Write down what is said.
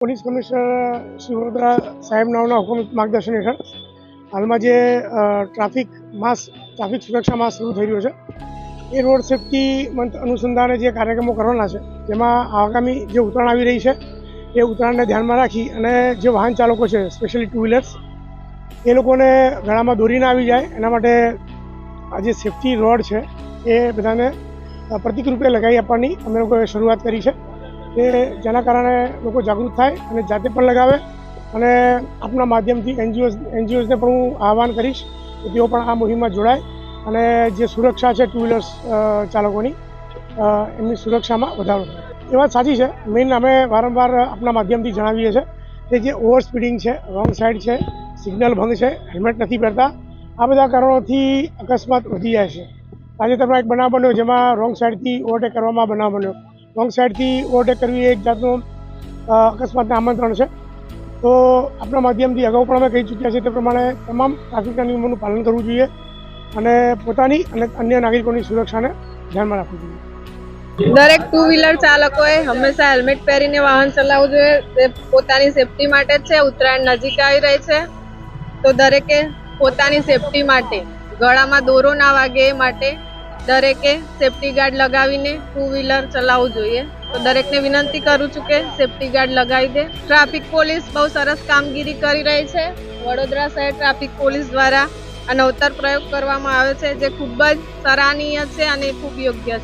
Police commissioner Shri Vadodara સાહેબના હુકમ માર્ગદર્શન હેઠળ હાલમાં જે ટ્રાફિક સુરક્ષા માસ શરૂ થઈ રહ્યો છે એ રોડ સેફ્ટી મંથ અનુસંધાને જે કાર્યક્રમો કરવાના છે જેમાં આગામી જે ઉત્તરાયણ આવી રહી છે એ ઉત્તરાયણને ધ્યાનમાં રાખી અને જે વાહન ચાલકો છે સ્પેશિયલી ટુ વ્હીલર્સ એ લોકોને ગળામાં દોરી ના આવી જાય એના માટે આ જે સેફ્ટી રોડ છે એ બધાને પ્રતિક રૂપે લગાવી આપવાની અમે લોકોએ શરૂઆત કરી છે કે જેના કારણે લોકો જાગૃત થાય અને જાતે પણ લગાવે અને આપના માધ્યમથી એનજીઓઝને પણ હું આહવાન કરીશ કે તેઓ પણ આ મુહિમમાં જોડાય અને જે સુરક્ષા છે ટુ વ્હીલર્સ ચાલકોની એમની સુરક્ષામાં વધારો થાય. એ વાત સાચી છે. મેઇન અમે વારંવાર આપના માધ્યમથી જણાવીએ છીએ કે જે ઓવર સ્પીડિંગ છે, રોંગ સાઈડ છે, સિગ્નલ ભંગ છે, હેલ્મેટ નથી પહેરતા, આ બધા કારણોથી અકસ્માત વધી જાય છે. તાજેતરમાં એક બનાવ બન્યો જેમાં રોંગ સાઈડથી ઓવરટેક કરવામાં બનાવ બન્યો. રોંગ સાઈડથી ઓવરટેક કરવી એ એક જાતનું અકસ્માતને આમંત્રણ છે. તો આપણા માધ્યમથી અગાઉ પણ અમે કહી ચૂક્યા છીએ તે પ્રમાણે તમામ ટ્રાફિકના નિયમોનું પાલન કરવું જોઈએ અને પોતાની અને અન્ય નાગરિકોની સુરક્ષાને ધ્યાનમાં રાખવું જોઈએ. દરેક ટુ વ્હીલર ચાલકોએ હંમેશા હેલ્મેટ પહેરીને વાહન ચલાવવું જોઈએ. તે પોતાની સેફટી માટે જ છે. ઉત્તરાયણ નજીક આવી રહી છે તો દરેકે પોતાની સેફટી માટે ગળામાં દોરો ના વાગે એ માટે દરેકે સેફટી ગાર્ડ લગાવીને ટુ વ્હીલર ચલાવવું જોઈએ. તો દરેકને વિનંતી કરું છું કે સેફટી ગાર્ડ લગાવી દે. ટ્રાફિક પોલીસ બહુ સરસ કામગીરી કરી રહી છે. વડોદરા શહેર ટ્રાફિક પોલીસ દ્વારા આ નવતર પ્રયોગ કરવામાં આવે છે જે ખૂબ જ સરાહનીય છે અને ખૂબ યોગ્ય છે.